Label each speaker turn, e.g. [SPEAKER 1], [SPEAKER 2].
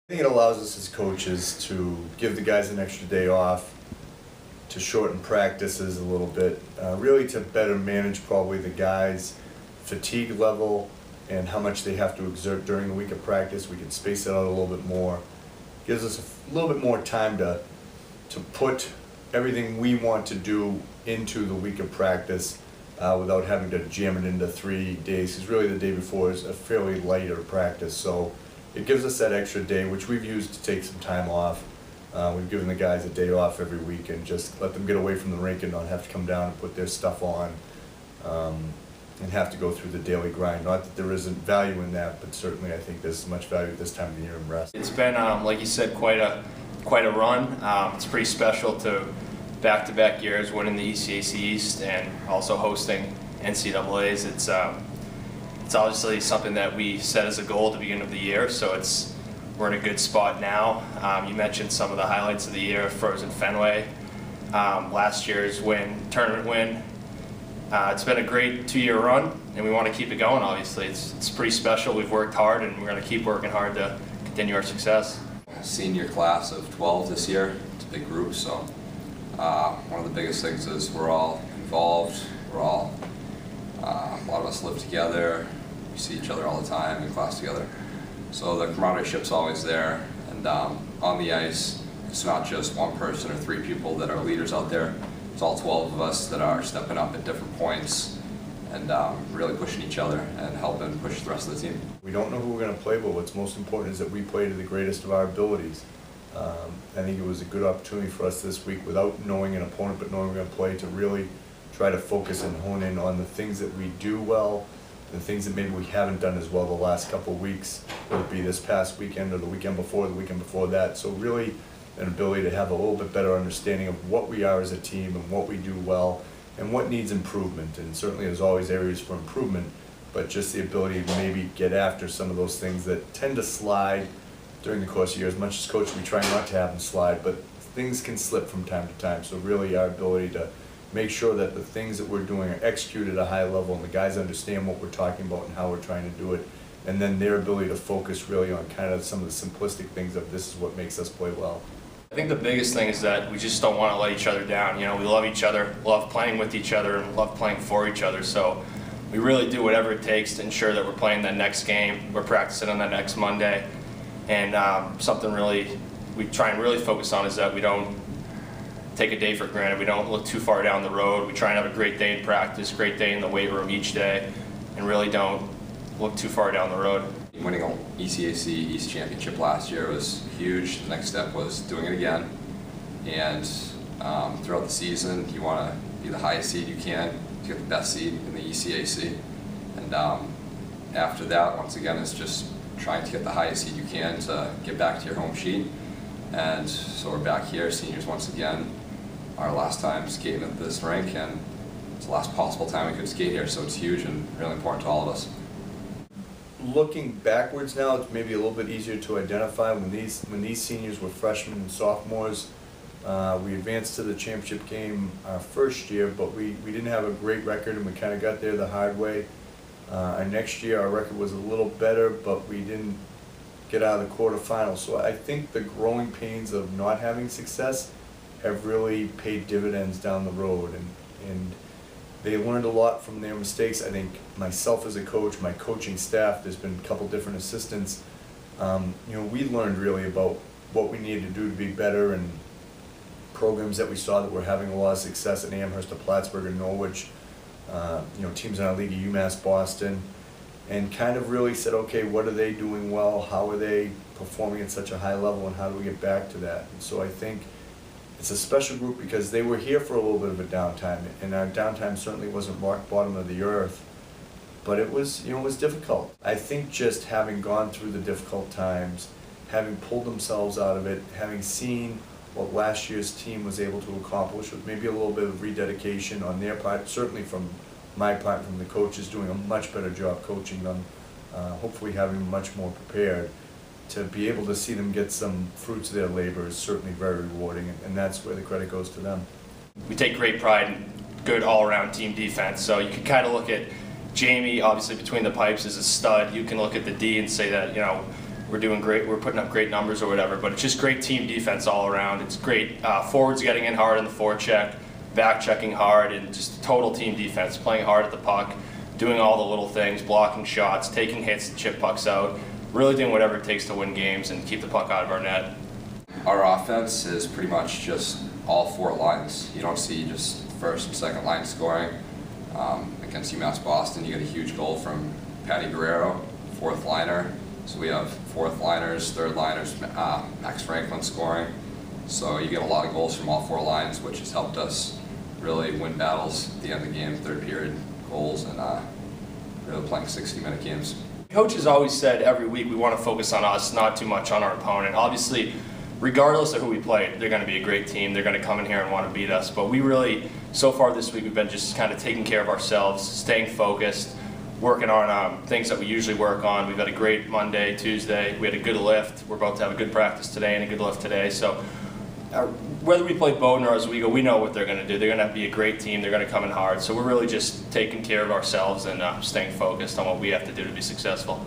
[SPEAKER 1] I think it allows us as coaches to give the guys an extra day off, to shorten practices a little bit, really to better manage probably the guys' fatigue level and how much they have to exert during the week of practice. We can space it out a little bit more. Gives us a little bit more time to put everything we want to do into the week of practice without having to jam it into 3 days, because really the day before is a fairly lighter practice. So it gives us that extra day, which we've used to take some time off. We've given the guys a day off every week and just let them get away from the rink and not have to come down and put their stuff on and have to go through the daily grind. Not that there isn't value in that, but certainly I think there's as much value at this time of the year in rest.
[SPEAKER 2] It's been, like you said, quite a run. It's pretty special to back-to-back years winning the ECAC East and also hosting NCAAs. It's obviously something that we set as a goal at the beginning of the year, so we're in a good spot now. You mentioned some of the highlights of the year, Frozen Fenway, last year's tournament win. It's been a great 2-year run, and we want to keep it going, obviously. It's pretty special. We've worked hard, and we're going to keep working hard to continue our success.
[SPEAKER 3] Senior class of 12 this year. It's a big group, so one of the biggest things is we're all involved. A lot of us live together. We see each other all the time in class together. So the camaraderie always there, and on the ice, it's not just one person or 3 people that are leaders out there. It's all 12 of us that are stepping up at different points and really pushing each other and helping push the rest of the team.
[SPEAKER 1] We don't know who we're going to play, but what's most important is that we play to the greatest of our abilities. I think it was a good opportunity for us this week, without knowing an opponent but knowing we're going to play, to really try to focus and hone in on the things that we do well, the things that maybe we haven't done as well the last couple of weeks, whether it be this past weekend or the weekend before that. So really an ability to have a little bit better understanding of what we are as a team and what we do well and what needs improvement. And certainly there's always areas for improvement, but just the ability to maybe get after some of those things that tend to slide during the course of the year. As much as coaches, we try not to have them slide, but things can slip from time to time. So really our ability to make sure that the things that we're doing are executed at a high level and the guys understand what we're talking about and how we're trying to do it, and then their ability to focus really on kind of some of the simplistic things of this is what makes us play well.
[SPEAKER 2] I think the biggest thing is that we just don't want to let each other down. You know, we love each other, love playing with each other, and love playing for each other. So we really do whatever it takes to ensure that we're playing that next game, we're practicing on that next Monday. And something really we try and really focus on is that we don't take a day for granted. We don't look too far down the road. We try and have a great day in practice, great day in the weight room each day, and really don't look too far down the road.
[SPEAKER 3] Winning an ECAC East Championship last year was huge. The next step was doing it again. And throughout the season, you want to be the highest seed you can to get the best seed in the ECAC. And after that, once again, it's just trying to get the highest seed you can to get back to your home sheet. And so we're back here, seniors once again. Our last time skating at this rink, and it's the last possible time we could skate here, so it's huge and really important to all of us.
[SPEAKER 1] Looking backwards now, it's maybe a little bit easier to identify. When these seniors were freshmen and sophomores, we advanced to the championship game our first year, but we didn't have a great record, and we kind of got there the hard way. Our next year, our record was a little better, but we didn't get out of the quarterfinal. So I think the growing pains of not having success have really paid dividends down the road, and they learned a lot from their mistakes. I think myself as a coach, my coaching staff, there's been a couple different assistants. We learned really about what we needed to do to be better, and programs that we saw that were having a lot of success at Amherst, Plattsburgh, and Norwich. Teams in our league, UMass Boston, and kind of really said, okay, what are they doing well? How are they performing at such a high level, and how do we get back to that? And so I think it's a special group because they were here for a little bit of a downtime, and our downtime certainly wasn't rock bottom of the earth, but it was difficult. I think just having gone through the difficult times, having pulled themselves out of it, having seen what last year's team was able to accomplish with maybe a little bit of rededication on their part, certainly from my part, from the coaches doing a much better job coaching them, hopefully having them much more prepared. To be able to see them get some fruits of their labor is certainly very rewarding, and that's where the credit goes to them.
[SPEAKER 2] We take great pride in good all-around team defense, so you can kind of look at Jamie, obviously between the pipes, is a stud. You can look at the D and say that, we're doing great, we're putting up great numbers or whatever, but it's just great team defense all around. It's great forwards getting in hard in the forecheck, back checking hard, and just total team defense, playing hard at the puck, doing all the little things, blocking shots, taking hits to chip pucks out, really doing whatever it takes to win games and keep the puck out of our net.
[SPEAKER 3] Our offense is pretty much just all four lines. You don't see just first and second line scoring. Against UMass Boston, you get a huge goal from Patty Guerrero, fourth liner. So we have fourth liners, third liners, Max Franklin scoring. So you get a lot of goals from all four lines, which has helped us really win battles at the end of the game, third period goals, and really playing 60-minute games.
[SPEAKER 2] Coach has always said every week we want to focus on us, not too much on our opponent. Obviously, regardless of who we play, they're going to be a great team. They're going to come in here and want to beat us. But we really, so far this week, we've been just kind of taking care of ourselves, staying focused, working on things that we usually work on. We've had a great Monday, Tuesday. We had a good lift. We're about to have a good practice today and a good lift today. So whether we play Bowdoin or Oswego, we know what they're going to do. They're going to be a great team. They're going to come in hard. So we're really just taking care of ourselves and staying focused on what we have to do to be successful.